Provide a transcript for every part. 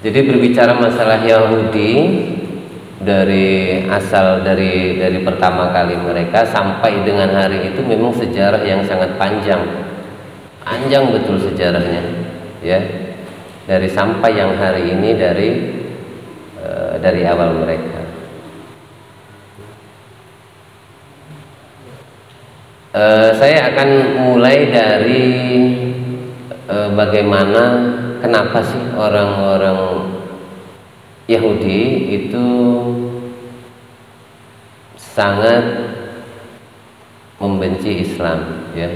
Jadi berbicara masalah Yahudi dari pertama kali mereka sampai dengan hari itu memang sejarah yang sangat panjang betul sejarahnya, ya. Dari sampai yang hari ini dari awal mereka. Saya akan mulai dari bagaimana, kenapa sih orang-orang Yahudi itu sangat membenci Islam, ya,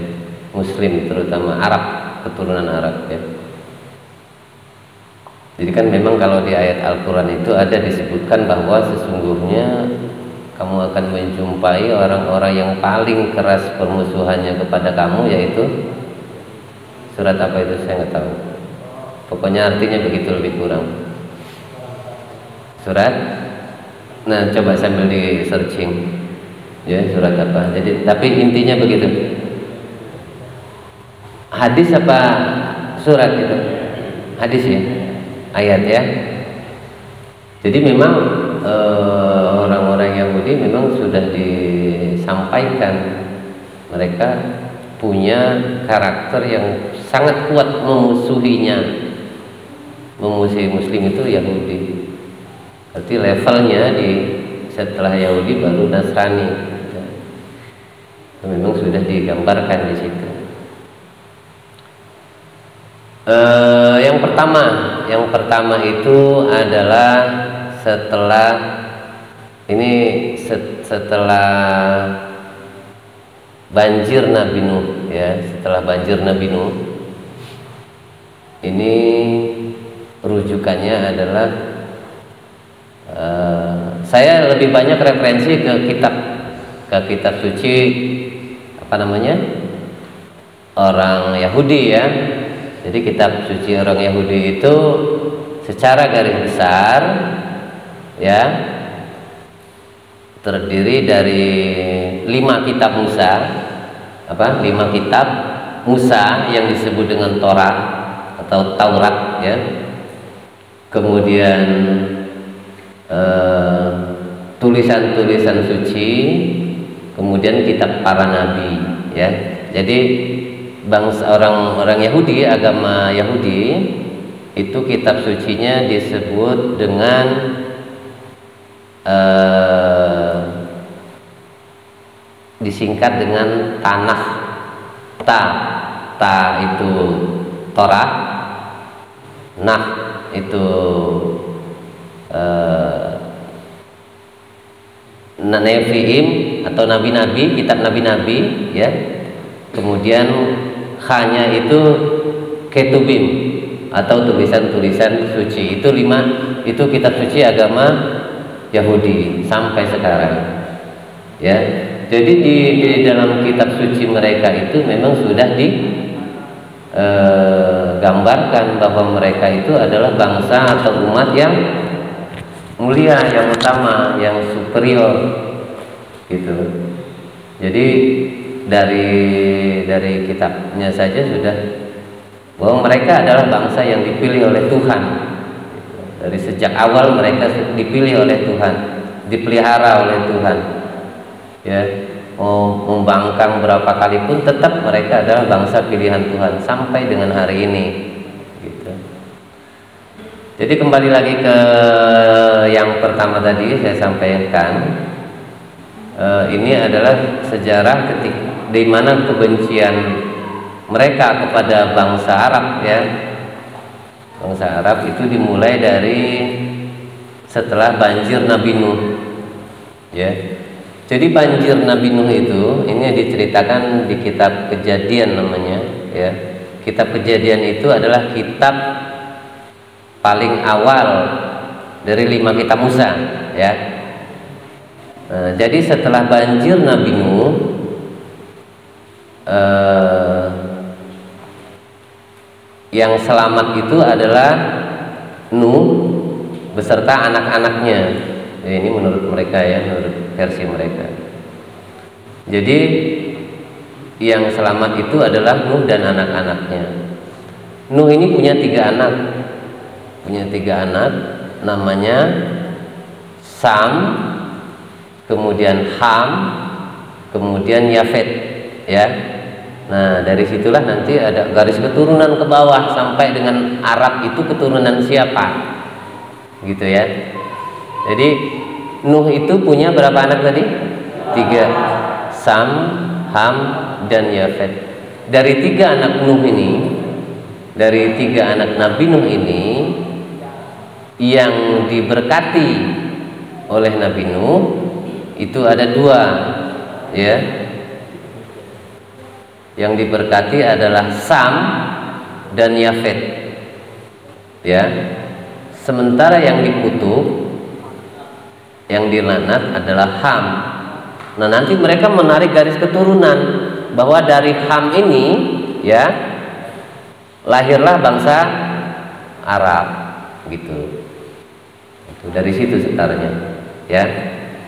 Muslim, terutama Arab, keturunan Arab, ya. Jadi kan memang kalau di ayat Al-Quran itu ada disebutkan bahwa sesungguhnya kamu akan menjumpai orang-orang yang paling keras permusuhannya kepada kamu, yaitu surat apa itu saya nggak tahu. Pokoknya artinya begitu lebih kurang. Surat, nah coba sambil di searching, ya, surat apa. Jadi tapi intinya begitu. Hadis apa surat itu? Hadis, ya, ayat, ya. Jadi memang orang-orang Yahudi memang sudah disampaikan mereka punya karakter yang sangat kuat memusuhi Muslim itu Yahudi. Berarti levelnya setelah Yahudi baru Nasrani. Itu memang sudah digambarkan di situ. Yang pertama itu adalah setelah banjir Nabi Nuh, ya, setelah banjir Nabi Nuh ini rujukannya adalah saya lebih banyak referensi ke kitab suci apa namanya, orang Yahudi, ya. Jadi kitab suci orang Yahudi itu secara garis besar, ya, terdiri dari 5 kitab Musa, 5 kitab Musa yang disebut dengan Torah atau Taurat, ya. Kemudian tulisan-tulisan suci, kemudian kitab para nabi, ya. Jadi bangsa orang Yahudi, agama Yahudi itu kitab sucinya disebut dengan disingkat dengan Tanakh. Ta itu Torah, Nah itu Nevi'im atau nabi-nabi, kitab nabi-nabi, ya. Kemudian H-nya itu Ketubim atau tulisan-tulisan suci. Itu 5, itu kitab suci agama Yahudi sampai sekarang, ya. Jadi di dalam kitab suci mereka itu memang sudah digambarkan bahwa mereka itu adalah bangsa atau umat yang mulia, yang utama, yang superior, gitu. Jadi dari kitabnya saja sudah bahwa mereka adalah bangsa yang dipilih oleh Tuhan. Dari sejak awal mereka dipilih oleh Tuhan, dipelihara oleh Tuhan, ya. Mau membangkang berapa kali pun tetap mereka adalah bangsa pilihan Tuhan sampai dengan hari ini, gitu. Jadi kembali lagi ke yang pertama tadi saya sampaikan, ini adalah sejarah di mana kebencian mereka kepada bangsa Arab, ya. Bangsa Arab itu dimulai dari setelah banjir Nabi Nuh, ya. Jadi banjir Nabi Nuh itu ini diceritakan di kitab Kejadian namanya, ya. Kitab Kejadian itu adalah kitab paling awal dari 5 kitab Musa, ya. Nah, jadi setelah banjir Nabi Nuh, yang selamat itu adalah Nuh beserta anak-anaknya. Ya, ini menurut mereka, ya, menurut versi mereka. Jadi yang selamat itu adalah Nuh dan anak-anaknya. Nuh ini punya 3 anak, punya 3 anak, namanya Sam, kemudian Ham, kemudian Yafet, ya. Nah, dari situlah nanti ada garis keturunan ke bawah sampai dengan Arab itu keturunan siapa, gitu ya. Jadi Nuh itu punya berapa anak tadi? 3, Sam, Ham, dan Yafet. Dari 3 anak Nuh ini, dari 3 anak Nabi Nuh ini, yang diberkati oleh Nabi Nuh itu ada 2, ya. Yang diberkati adalah Sam dan Yafet, ya. Sementara yang dikutuk, yang dilaknat adalah Ham. Nah, nanti mereka menarik garis keturunan bahwa dari Ham ini, ya, lahirlah bangsa Arab, gitu. Itu dari situ setarnya, ya.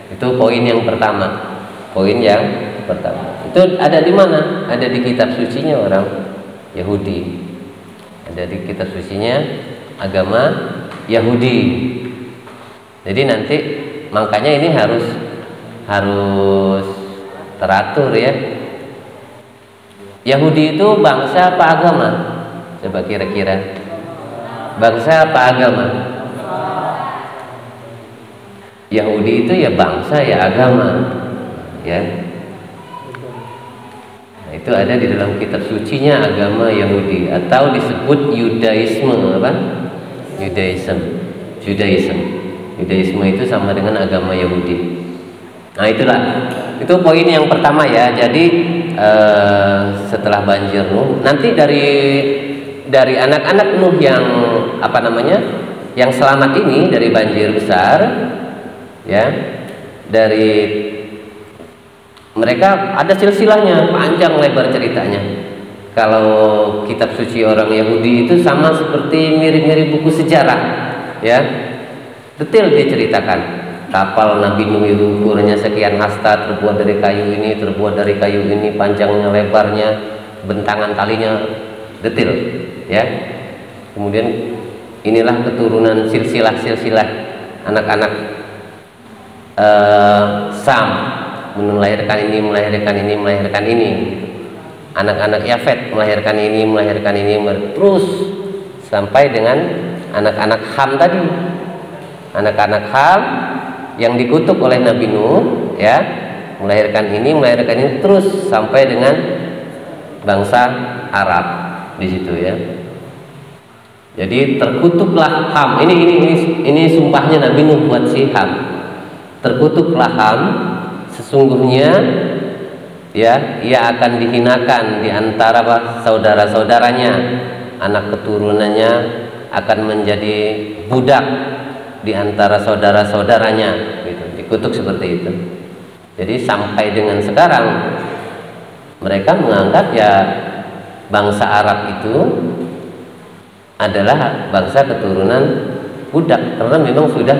Itu poin yang pertama. Poin yang pertama. Itu ada di mana? Ada di kitab sucinya orang Yahudi. Ada di kitab sucinya agama Yahudi. Jadi nanti makanya ini harus teratur, ya. Yahudi itu bangsa apa agama? Coba kira-kira. Bangsa apa agama? Yahudi itu ya bangsa ya agama, ya. Nah, itu ada di dalam kitab sucinya agama Yahudi, atau disebut Yudaisme, apa? Yudaisme itu sama dengan agama Yahudi. Nah, itulah, itu poin yang pertama, ya. Jadi setelah banjir Nuh, nanti dari anak-anak Nuh yang apa namanya, yang selamat ini dari banjir besar, ya, dari mereka ada silsilahnya, panjang lebar ceritanya. Kalau kitab suci orang Yahudi itu sama seperti mirip-mirip buku sejarah, ya, detail diceritakan. Kapal Nabi Nuh itu ukurannya sekian hasta, terbuat dari kayu ini, terbuat dari kayu ini, panjangnya, lebarnya, bentangan talinya, detail, ya. Kemudian inilah keturunan silsilah anak-anak Sam, melahirkan ini, anak-anak Yafet melahirkan ini, terus sampai dengan anak-anak Ham tadi, anak-anak Ham yang dikutuk oleh Nabi Nuh, ya, melahirkan ini, terus sampai dengan bangsa Arab di situ, ya. Jadi terkutuklah Ham. Ini sumpahnya Nabi Nuh buat si Ham. Terkutuklah Ham, sesungguhnya, ya, ia akan dihinakan di antara saudara-saudaranya, anak keturunannya akan menjadi budak di antara saudara-saudaranya, gitu. Dikutuk seperti itu. Jadi sampai dengan sekarang mereka menganggap, ya, bangsa Arab itu adalah bangsa keturunan budak, karena memang sudah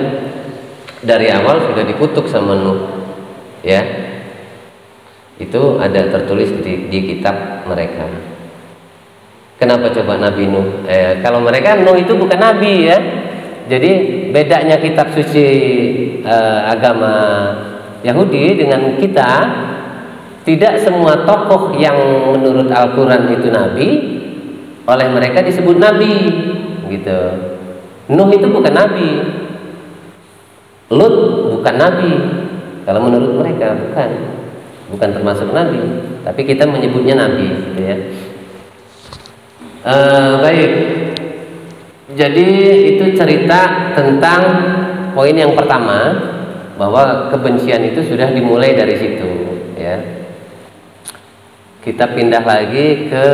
dari awal sudah dikutuk sama Nuh, ya. Itu ada tertulis di kitab mereka. Kenapa coba Nabi Nuh? Kalau mereka Nuh itu bukan nabi, ya. Jadi bedanya kitab suci agama Yahudi dengan kita, tidak semua tokoh yang menurut Al-Quran itu nabi, oleh mereka disebut nabi, gitu. Nuh itu bukan nabi, Lut bukan nabi, kalau menurut mereka bukan termasuk nabi, tapi kita menyebutnya nabi, gitu, ya. Baik. Jadi itu cerita tentang poin yang pertama, bahwa kebencian itu sudah dimulai dari situ, ya. Kita pindah lagi ke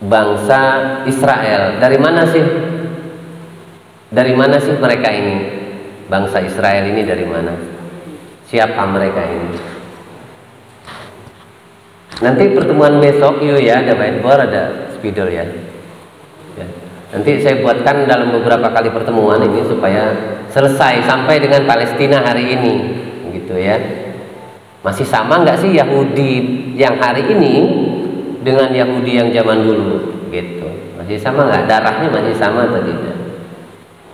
bangsa Israel. Dari mana sih mereka ini? Bangsa Israel ini dari mana? Siapa mereka ini? Nanti pertemuan besok, ya, ada whiteboard, ada spidol, ya. Nanti saya buatkan dalam beberapa kali pertemuan ini supaya selesai sampai dengan Palestina hari ini, gitu, ya. Masih sama nggak sih Yahudi yang hari ini dengan Yahudi yang zaman dulu, gitu? Masih sama nggak? Darahnya masih sama atau tidak?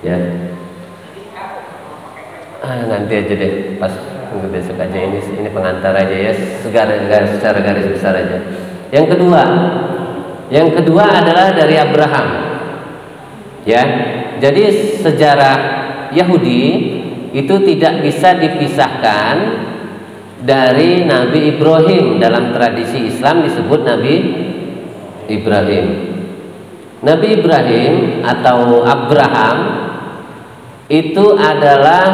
Ya. Nanti aja deh, pas minggu besok aja. Ini pengantar aja ya, secara garis besar aja. Yang kedua adalah dari Abraham. Ya, jadi sejarah Yahudi itu tidak bisa dipisahkan dari Nabi Ibrahim. Dalam tradisi Islam disebut Nabi Ibrahim. Nabi Ibrahim atau Abraham itu adalah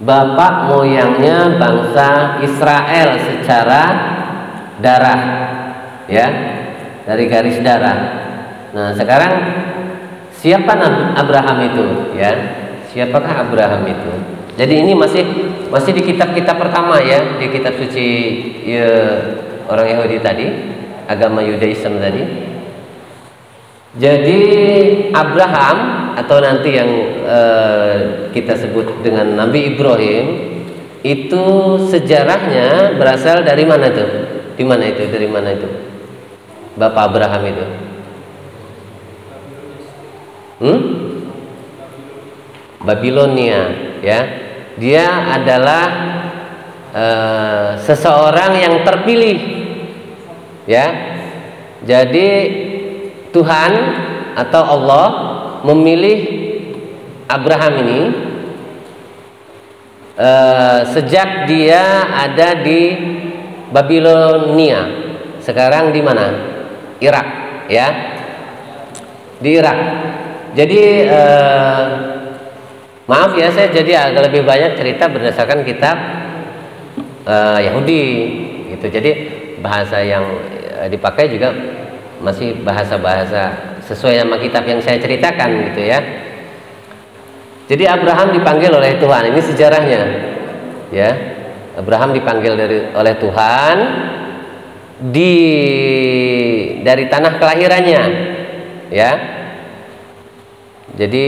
bapak moyangnya bangsa Israel secara darah, ya, dari garis darah. Nah, sekarang siapa Abraham itu, ya? Siapakah Abraham itu? Jadi ini masih di kitab-kitab pertama, ya, di kitab suci ya, orang Yahudi tadi, agama Yudaism tadi. Jadi Abraham atau nanti yang kita sebut dengan Nabi Ibrahim itu sejarahnya berasal dari mana tuh? Di mana itu? Dari mana itu? Bapak Abraham itu? Babilonia, ya. Dia adalah seseorang yang terpilih, ya. Jadi Tuhan atau Allah memilih Abraham ini sejak dia ada di Babilonia. Sekarang di mana? Irak, ya. Di Irak. Jadi maaf ya, saya jadi agak lebih banyak cerita berdasarkan kitab Yahudi gitu. Jadi bahasa yang dipakai juga masih bahasa-bahasa sesuai sama kitab yang saya ceritakan gitu, ya. Jadi Abraham dipanggil oleh Tuhan, ini sejarahnya, ya. Abraham dipanggil oleh Tuhan dari tanah kelahirannya, ya. Jadi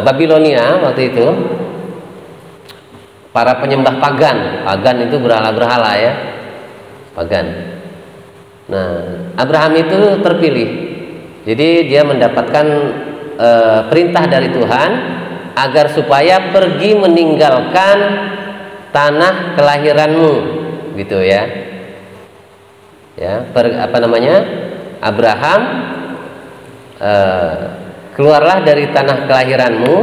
Babilonia waktu itu para penyembah pagan itu berhala-berhala, ya, pagan. Nah, Abraham itu terpilih. Jadi dia mendapatkan perintah dari Tuhan agar supaya pergi meninggalkan tanah kelahiranmu, gitu, ya. Ya, Abraham keluarlah dari tanah kelahiranmu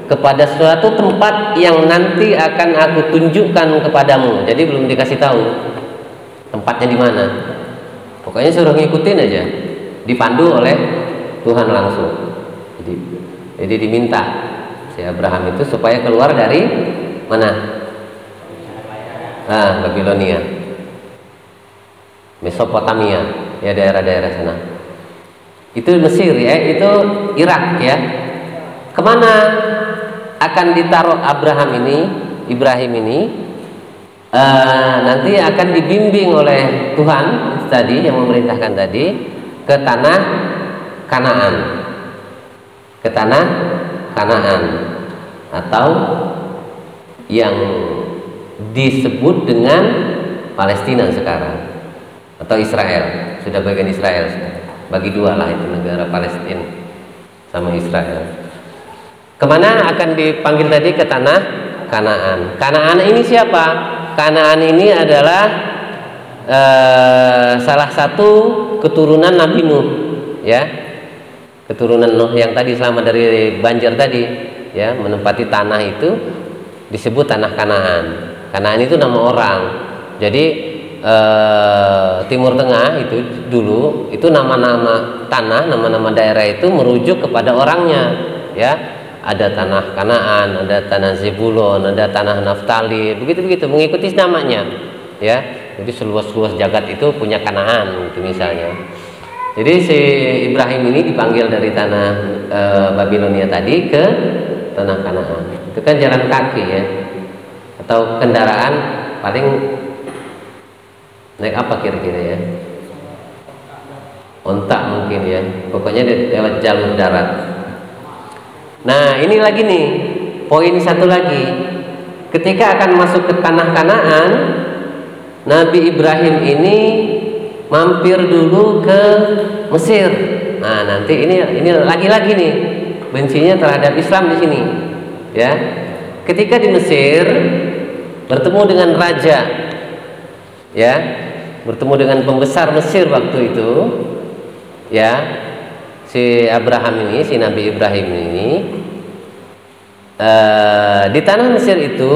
kepada suatu tempat yang nanti akan aku tunjukkan kepadamu. Jadi belum dikasih tahu tempatnya di mana. Pokoknya suruh ngikutin aja, dipandu oleh Tuhan langsung. Jadi diminta si Abraham itu supaya keluar dari mana? Babilonia, Mesopotamia, ya, daerah-daerah sana. Itu Mesir, ya, itu Irak, ya. Kemana akan ditaruh Ibrahim ini? Nanti akan dibimbing oleh Tuhan tadi yang memerintahkan tadi ke tanah Kanaan, atau yang disebut dengan Palestina sekarang, atau Israel, sudah bagian Israel sekarang. Bagi dua lah itu negara Palestina sama Israel. Kemana akan dipanggil tadi? Ke tanah Kanaan. Kanaan ini siapa? Kanaan ini adalah salah satu keturunan Nabi Nuh, ya, keturunan Nuh yang tadi selamat dari banjir tadi, ya, menempati tanah itu disebut tanah Kanaan. Kanaan itu nama orang. Jadi Timur Tengah itu dulu itu nama-nama tanah, nama-nama daerah itu merujuk kepada orangnya, ya. Ada tanah Kanaan, ada tanah Zebulon, ada tanah Naftali, begitu mengikuti namanya, ya. Jadi seluas-luas jagat itu punya Kanaan, gitu misalnya. Jadi si Ibrahim ini dipanggil dari tanah Babilonia tadi ke tanah Kanaan. Itu kan jalan kaki, ya, atau kendaraan paling naik apa kira-kira, ya? Ontak mungkin, ya. Pokoknya lewat jalur darat. Nah, ini lagi nih poin satu lagi. Ketika akan masuk ke tanah Kanaan, Nabi Ibrahim ini mampir dulu ke Mesir. Nah, nanti ini lagi-lagi nih bencinya terhadap Islam di sini. Ya. Ketika di Mesir bertemu dengan raja, ya, bertemu dengan pembesar Mesir waktu itu, ya, si Abraham ini, si Nabi Ibrahim ini, di tanah Mesir itu,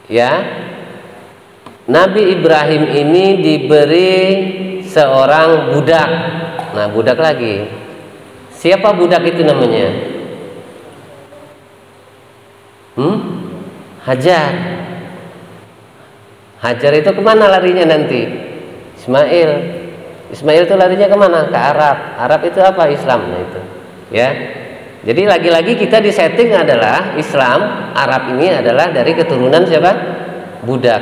ya, Nabi Ibrahim ini diberi seorang budak. Nah, budak lagi. Siapa budak itu namanya? Hajar. Hajar itu kemana larinya nanti? Ismail. Ismail itu larinya kemana? Ke Arab. Arab itu apa? Islam. Nah, itu. Ya. Jadi lagi-lagi kita disetting adalah Islam. Arab ini adalah dari keturunan siapa? Budak.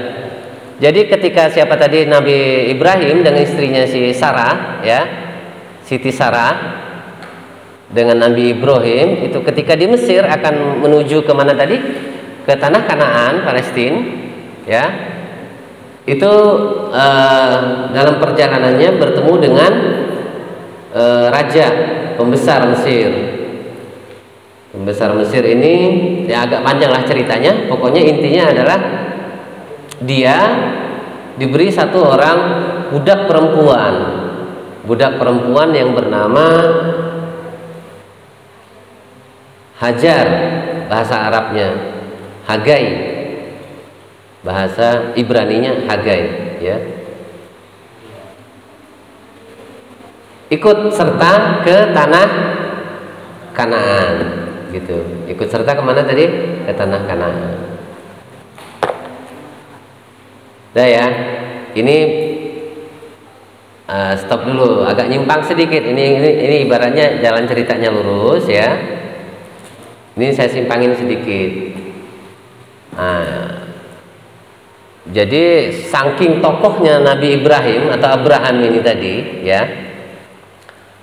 Jadi ketika siapa tadi Nabi Ibrahim dengan istrinya si Sarah, ya, Siti Sarah, dengan Nabi Ibrahim itu ketika di Mesir akan menuju kemana tadi? Ke tanah Kanaan, Palestina, ya. Itu dalam perjalanannya bertemu dengan raja pembesar Mesir. Pembesar Mesir ini ya agak panjang lah ceritanya. Pokoknya intinya adalah dia diberi satu orang budak perempuan yang bernama Hajar, bahasa Arabnya Hagai, bahasa Ibraninya Hagai, ya. Ikut serta ke tanah Kanaan, gitu. Ikut serta kemana tadi? Ke tanah Kanaan. Udah ya, ini stop dulu, agak nyimpang sedikit. Ini ibaratnya jalan ceritanya lurus, ya. Ini saya simpangin sedikit. Nah, jadi saking tokohnya Nabi Ibrahim atau Abraham ini tadi, ya,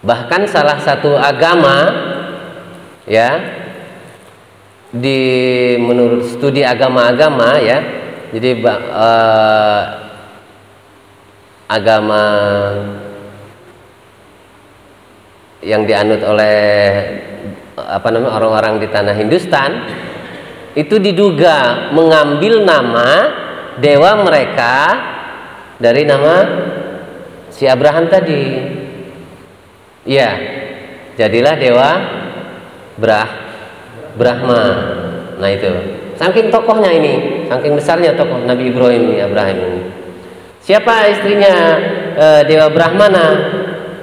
bahkan salah satu agama, ya, menurut studi agama-agama, ya, jadi agama yang dianut oleh orang-orang di tanah Hindustan itu diduga mengambil nama dewa mereka dari nama si Abraham tadi. Ya, jadilah dewa Brahma. Nah, itu saking tokohnya ini, saking besarnya tokoh Nabi Ibrahim ini, Abraham ini. Siapa istrinya dewa Brahmana?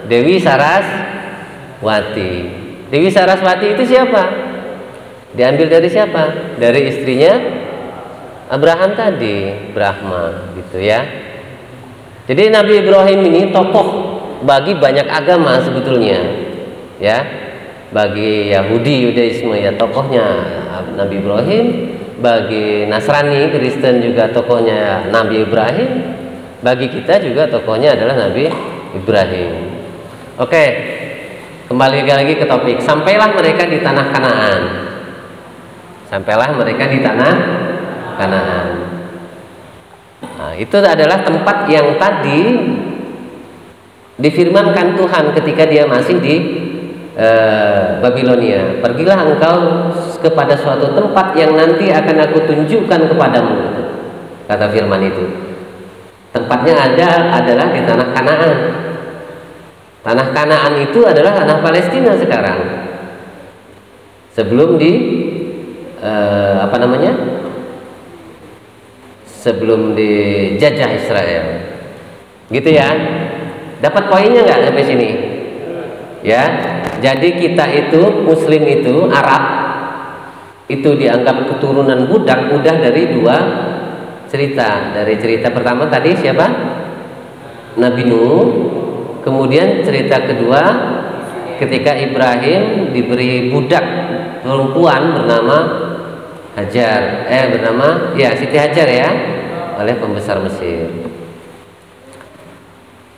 Dewi Saraswati. Dewi Saraswati itu siapa? Diambil dari siapa? Dari istrinya Abraham tadi, Brahma, gitu ya. Jadi Nabi Ibrahim ini tokoh bagi banyak agama sebetulnya, ya. Bagi Yahudi, Yudaisme ya tokohnya Nabi Ibrahim, bagi Nasrani, Kristen juga tokohnya Nabi Ibrahim, bagi kita juga tokohnya adalah Nabi Ibrahim. Oke. Kembali lagi ke topik. Sampailah mereka di tanah Kanaan. Nah, itu adalah tempat yang tadi difirmankan Tuhan ketika dia masih di Babilonia. Pergilah engkau kepada suatu tempat yang nanti akan aku tunjukkan kepadamu. Kata firman itu. Tempatnya adalah di tanah Kanaan. Tanah Kanaan itu adalah tanah Palestina sekarang. Sebelum sebelum dijajah Israel. Gitu ya. Dapat poinnya nggak sampai sini? Ya. Jadi kita itu Muslim itu Arab itu dianggap keturunan budak udah dari dua cerita. Dari cerita pertama tadi siapa? Nabi Nuh. Kemudian cerita kedua ketika Ibrahim diberi budak perempuan bernama Hajar, Siti Hajar ya, oleh pembesar Mesir.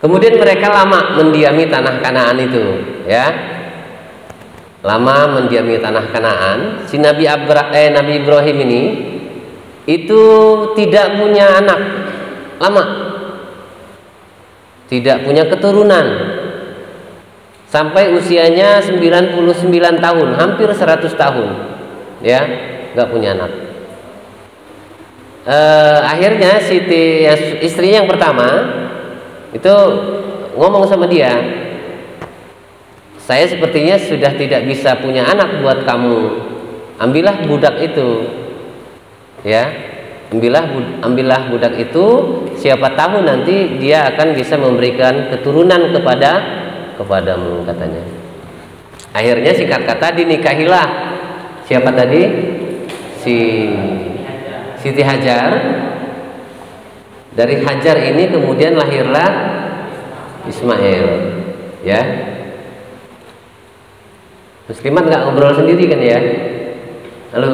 Kemudian mereka lama mendiami tanah Kanaan itu, ya. Lama mendiami tanah Kanaan. Si Nabi Ibrahim ini itu tidak punya anak, lama. tidak punya keturunan sampai usianya 99 tahun, hampir 100 tahun, ya, nggak punya anak. Akhirnya Siti, istrinya yang pertama itu ngomong sama dia, saya sepertinya sudah tidak bisa punya anak buat kamu, ambillah budak itu, ya, ambillah budak itu, siapa tahu nanti dia akan bisa memberikan keturunan kepadamu, katanya. Akhirnya singkat kata dinikahilah siapa tadi, Siti Hajar. Dari Hajar ini kemudian lahirlah Ismail, ya. Muslimat nggak ngobrol sendiri kan ya? Halo,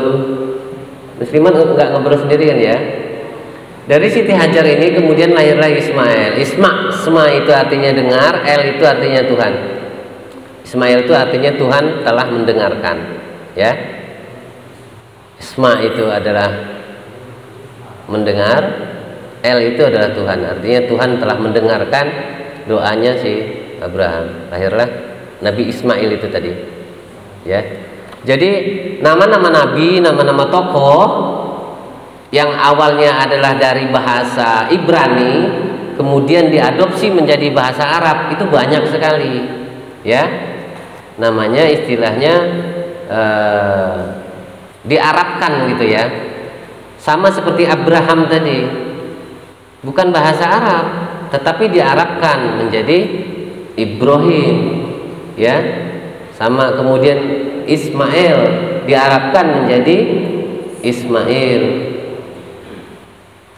Muslimat nggak ngobrol sendiri kan ya? Dari Siti Hajar ini kemudian lahirlah Ismail. Isma itu artinya dengar, El itu artinya Tuhan. Ismail itu artinya Tuhan telah mendengarkan, ya. Isma itu adalah mendengar, El itu adalah Tuhan, artinya Tuhan telah mendengarkan doanya si Abraham. Lahirlah Nabi Ismail itu tadi, ya. Jadi nama-nama nabi, nama-nama tokoh yang awalnya adalah dari bahasa Ibrani kemudian diadopsi menjadi bahasa Arab itu banyak sekali, ya. Namanya istilahnya diarabkan gitu ya. Sama seperti Abraham tadi, bukan bahasa Arab tetapi diarabkan menjadi Ibrahim, ya. Sama kemudian Ismail diarabkan menjadi Ismail,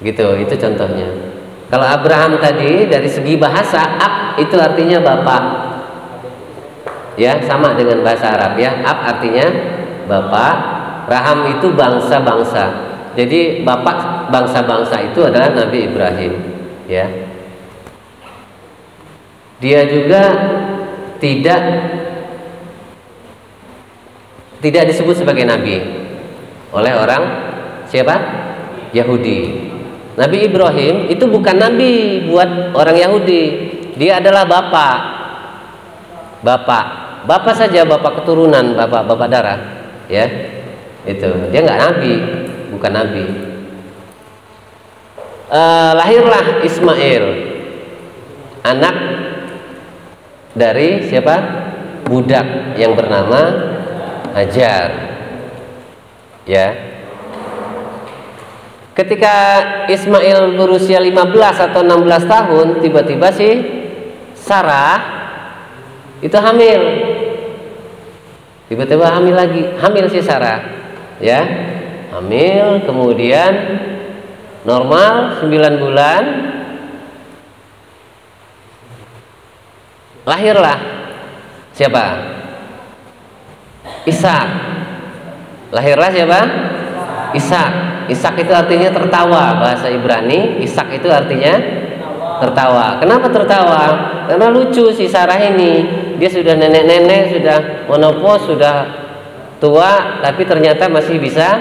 gitu. Itu contohnya. Kalau Abraham tadi dari segi bahasa, ab itu artinya bapak, ya, sama dengan bahasa Arab, ya. Ab artinya bapak, Raham itu bangsa-bangsa. Jadi bapak bangsa-bangsa itu adalah Nabi Ibrahim, ya. Dia juga tidak disebut sebagai nabi oleh orang siapa? Yahudi. Nabi Ibrahim itu bukan nabi buat orang Yahudi. Dia adalah bapak saja, bapak keturunan, bapak darah, ya. Itu dia nggak nabi, bukan nabi. Lahirlah Ismail, anak dari siapa? Budak yang bernama Hajar, ya. Ketika Ismail berusia 15 atau 16 tahun, tiba-tiba si Sarah itu hamil. Tiba-tiba hamil si Sarah, ya. Hamil, kemudian normal 9 bulan lahirlah siapa? Ishak. Lahirlah siapa? Ishak. Ishak itu artinya tertawa, bahasa Ibrani. Ishak itu artinya tertawa. Kenapa tertawa? Karena lucu si Sarah ini. Dia sudah nenek-nenek, sudah menopause, sudah tua, tapi ternyata masih bisa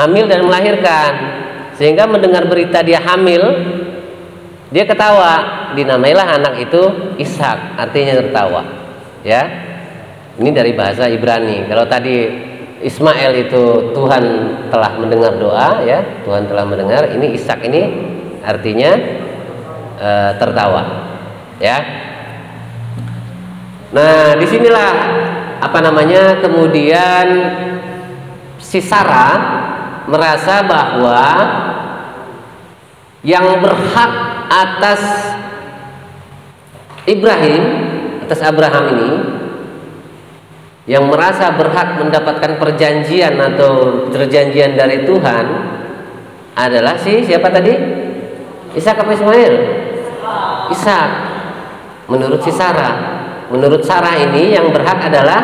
hamil dan melahirkan. Sehingga mendengar berita dia hamil, dia ketawa. Dinamailah anak itu Ishak, artinya tertawa, ya. Ini dari bahasa Ibrani. Kalau tadi Ismail itu Tuhan telah mendengar doa, ya, Tuhan telah mendengar. Ini Ishak ini artinya tertawa, ya. Nah, disinilah kemudian si Sarah merasa bahwa yang berhak atas Abraham ini, yang merasa berhak mendapatkan perjanjian atau perjanjian dari Tuhan adalah siapa tadi? Ishak apa Ismail? Ishak. Menurut si Sarah. Menurut Sarah ini yang berhak adalah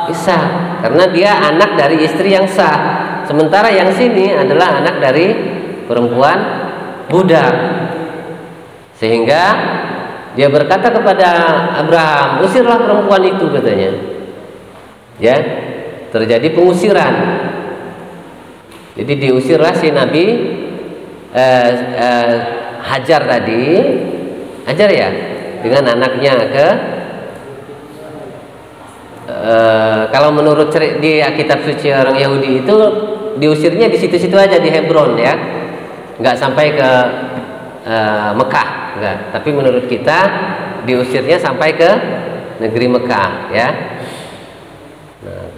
Ishak, karena dia anak dari istri yang sah. Sementara yang sini adalah anak dari perempuan budak. Sehingga dia berkata kepada Abraham, usirlah perempuan itu, katanya. Ya, terjadi pengusiran. Jadi diusirlah si Nabi Hajar tadi Hajar ya dengan anaknya ke kalau menurut di kitab suci orang Yahudi itu diusirnya di situ-situ aja di Hebron ya, nggak sampai ke Mekah, enggak. Tapi menurut kita diusirnya sampai ke negeri Mekah ya. Nah,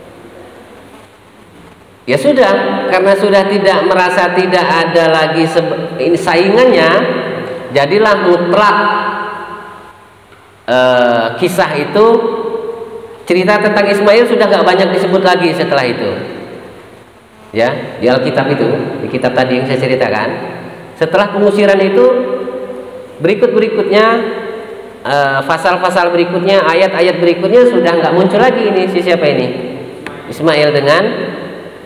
ya sudah, karena sudah tidak merasa tidak ada lagi ini saingannya, jadilah mutlak kisah itu, cerita tentang Ismail sudah nggak banyak disebut lagi setelah itu. Ya, di Alkitab itu, di kitab tadi yang saya ceritakan, setelah pengusiran itu berikutnya pasal-pasal berikutnya, ayat-ayat berikutnya sudah nggak muncul lagi ini siapa ini Ismail dengan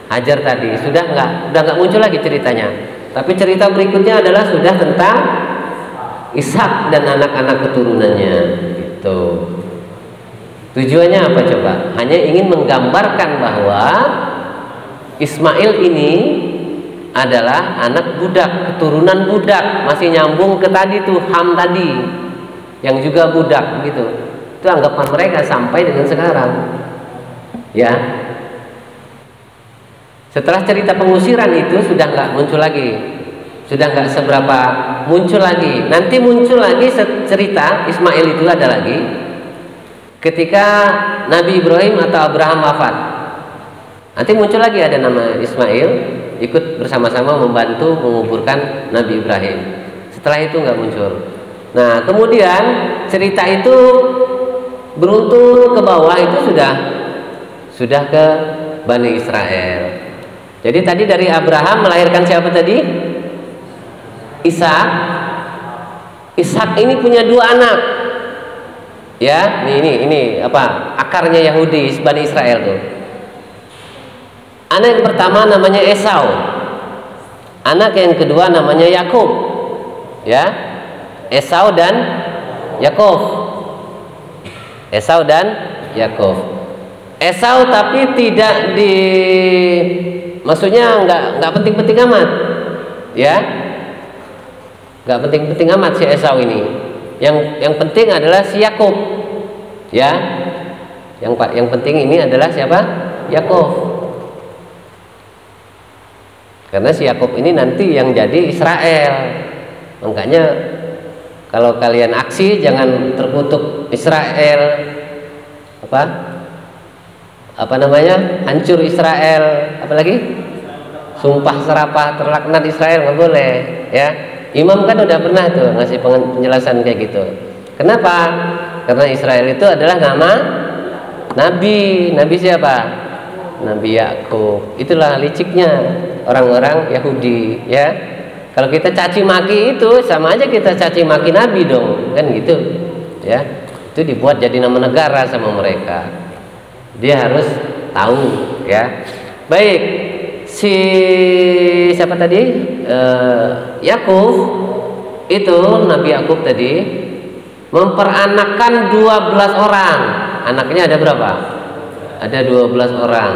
Hajar tadi, sudah nggak muncul lagi ceritanya. Tapi cerita berikutnya adalah sudah tentang Ishak dan anak-anak keturunannya gitu. Tujuannya apa coba? Hanya ingin menggambarkan bahwa Ismail ini adalah anak budak, keturunan budak, masih nyambung ke tadi tuh Ham tadi, yang juga budak gitu. Itu anggapan mereka sampai dengan sekarang. Ya. Setelah cerita pengusiran itu sudah nggak muncul lagi, sudah nggak seberapa muncul lagi. Nanti muncul lagi cerita Ismail itu ada lagi ketika Nabi Ibrahim atau Abraham wafat. Nanti muncul lagi ada nama Ismail ikut bersama-sama membantu menguburkan Nabi Ibrahim. Setelah itu nggak muncul. Nah kemudian cerita itu beruntun ke bawah itu sudah ke Bani Israel. Jadi tadi dari Abraham melahirkan siapa tadi? Ishak. Ishak ini punya 2 anak. Ya, ini apa? Akarnya Yahudi, Bani Israel tuh. Anak yang pertama namanya Esau. Anak yang kedua namanya Yakub. Ya. Esau dan Yakov. Esau dan Yakov. Esau tapi tidak maksudnya nggak penting-penting amat. Ya. Nggak penting-penting amat si Esau ini. Yang penting adalah si Yakub. Ya. Yang penting ini adalah siapa? Yakov. Karena si Yakub ini nanti yang jadi Israel. Makanya kalau kalian aksi jangan terkutuk Israel apa namanya, hancur Israel, apalagi sumpah serapah terlaknat Israel, nggak boleh ya. Imam kan udah pernah tuh ngasih penjelasan kayak gitu. Kenapa? Karena Israel itu adalah nama Nabi siapa? Nabi Yakub. Itulah liciknya orang-orang Yahudi ya. Kalau kita caci maki itu sama aja kita caci maki Nabi dong, kan gitu ya. Itu dibuat jadi nama negara sama mereka. Dia harus tahu ya. Baik, si siapa tadi? Yakub itu, Nabi Yakub tadi memperanakkan 12 orang. Anaknya ada berapa? Ada 12 orang.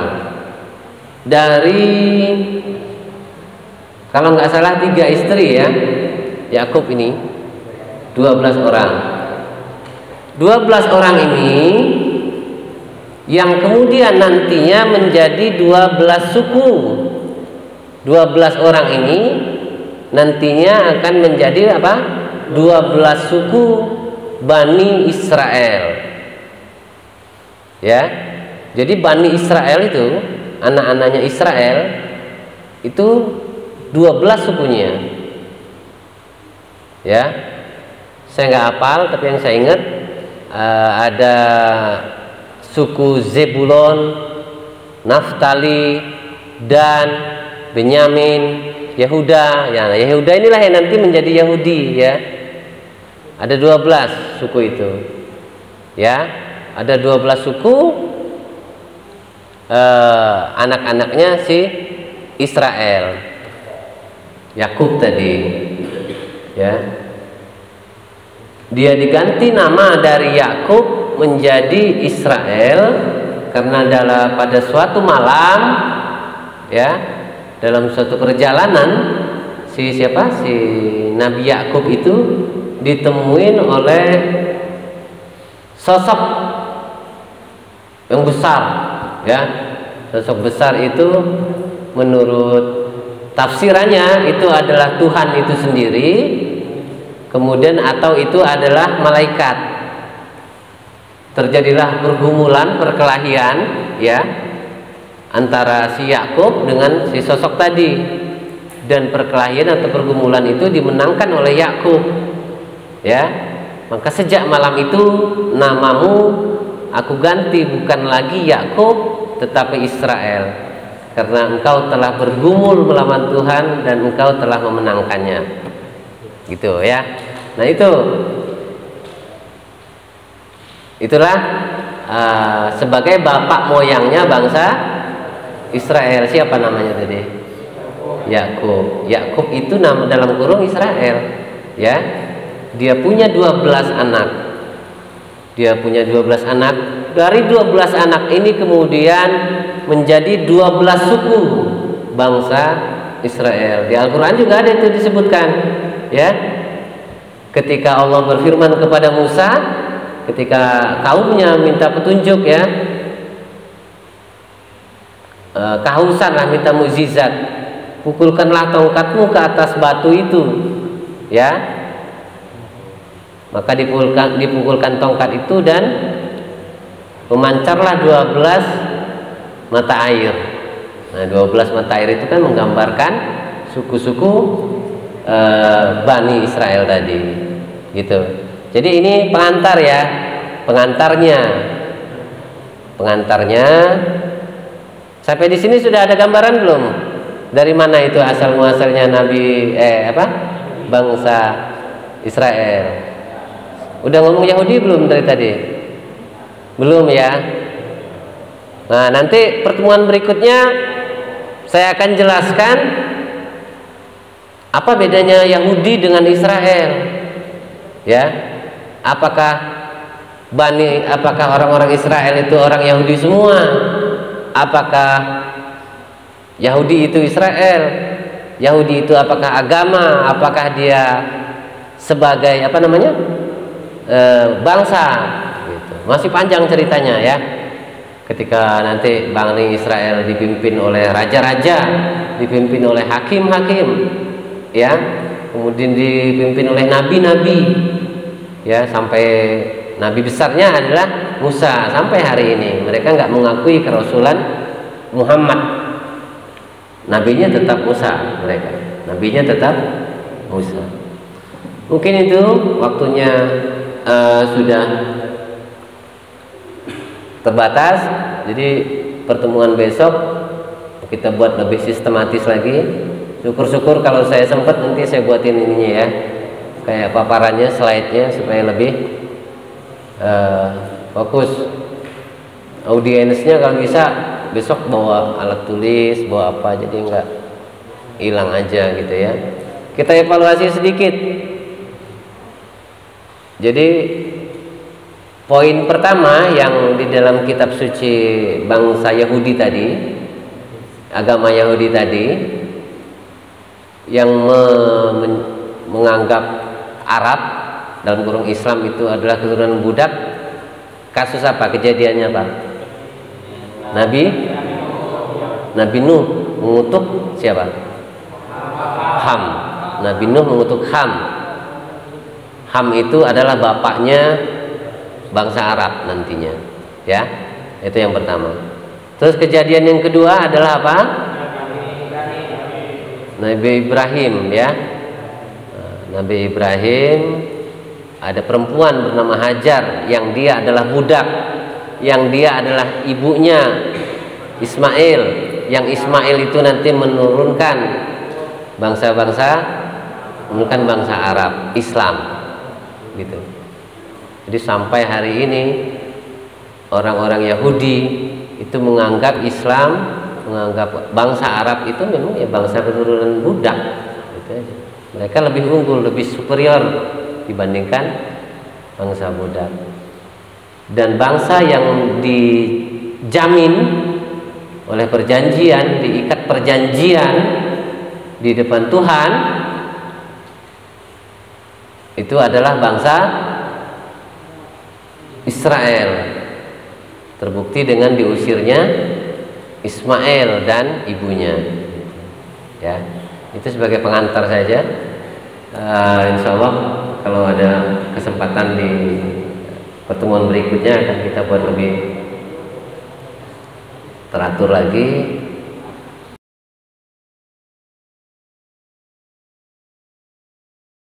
Dari kalau nggak salah 3 istri ya Yakub ini, 12 orang. 12 orang ini yang kemudian nantinya menjadi 12 suku. 12 orang ini nantinya akan menjadi apa? 12 suku Bani Israel. Ya. Jadi Bani Israel itu, anak-anaknya Israel itu 12 sukunya. Ya. Saya nggak hafal, tapi yang saya ingat ada suku Zebulon, Naftali, Dan, Benyamin, Yehuda. Ya, Yehuda inilah yang nanti menjadi Yahudi ya. Ada 12 suku itu. Ya, ada 12 suku anak-anaknya si Israel. Yakub tadi. Ya. Dia diganti nama dari Yakub menjadi Israel karena pada suatu malam ya, dalam suatu perjalanan si Nabi Yakub itu ditemuin oleh sosok yang besar, ya. Sosok besar itu menurut tafsirannya itu adalah Tuhan itu sendiri, kemudian atau itu adalah malaikat. Terjadilah pergumulan, perkelahian, ya, antara si Yakub dengan si sosok tadi, dan perkelahian atau pergumulan itu dimenangkan oleh Yakub, ya. Maka sejak malam itu namamu aku ganti, bukan lagi Yakub tetapi Israel, karena engkau telah bergumul melawan Tuhan dan engkau telah memenangkannya, gitu ya. Nah itulah sebagai bapak moyangnya bangsa Israel. Siapa namanya tadi? Yakub. Yakub itu nama dalam kurung Israel, ya. Dia punya 12 anak. Dia punya 12 anak. Dari 12 anak ini kemudian menjadi 12 suku bangsa Israel. Di Al-Quran juga ada itu disebutkan, ya. Ketika Allah berfirman kepada Musa, ketika kaumnya minta petunjuk, ya, kehausan lah, minta mukjizat, pukulkanlah tongkatmu ke atas batu itu, ya. Maka dipukulkan tongkat itu dan memancarlah 12 mata air. Nah, 12 mata air itu kan menggambarkan suku-suku Bani Israel tadi, gitu. Jadi ini pengantar, ya, pengantarnya. Sampai di sini sudah ada gambaran belum? Dari mana itu asal muasalnya bangsa Israel? Udah ngomong Yahudi belum dari tadi? Belum, ya. Nah, nanti pertemuan berikutnya saya akan jelaskan apa bedanya Yahudi dengan Israel, ya. Apakah orang-orang Israel itu orang Yahudi semua? Apakah Yahudi itu Israel? Yahudi itu apakah agama? Apakah dia sebagai bangsa? Gitu. Masih panjang ceritanya, ya. Ketika nanti Bani Israel dipimpin oleh raja-raja, dipimpin oleh hakim-hakim, ya, kemudian dipimpin oleh nabi-nabi, ya, sampai nabi besarnya adalah Musa. Sampai hari ini mereka nggak mengakui kerasulan Muhammad. Nabinya tetap Musa, nabinya tetap Musa. Mungkin itu waktunya sudah terbatas, jadi pertemuan besok kita buat lebih sistematis lagi. Syukur-syukur kalau saya sempat nanti saya buatin ininya, ya, kayak paparannya, slide-nya, supaya lebih fokus. Audiensnya kalau bisa besok bawa alat tulis, bawa apa, jadi nggak hilang aja, gitu ya. Kita evaluasi sedikit. Jadi poin pertama yang di dalam kitab suci bangsa Yahudi tadi, agama Yahudi tadi, yang menganggap Arab dalam kurung Islam itu adalah keturunan budak. Kasus apa? Kejadiannya apa? Nabi Nuh mengutuk siapa? Ham. Nabi Nuh mengutuk Ham. Ham itu adalah bapaknya bangsa Arab nantinya, ya. Itu yang pertama. Terus kejadian yang kedua adalah apa? Nabi Ibrahim, ya. Nabi Ibrahim, ada perempuan bernama Hajar yang dia adalah budak, yang dia adalah ibunya Ismail, yang Ismail itu nanti menurunkan bangsa Arab Islam, gitu. Jadi sampai hari ini orang-orang Yahudi itu menganggap Islam, menganggap bangsa Arab itu memang ya bangsa keturunan budak, gitu aja. Mereka lebih unggul, lebih superior dibandingkan bangsa budak. Dan bangsa yang dijamin oleh perjanjian, diikat perjanjian di depan Tuhan, itu adalah bangsa Israel. Terbukti dengan diusirnya Ismail dan ibunya. Ya, itu sebagai pengantar saja. Insya Allah kalau ada kesempatan di pertemuan berikutnya akan kita buat lebih teratur lagi.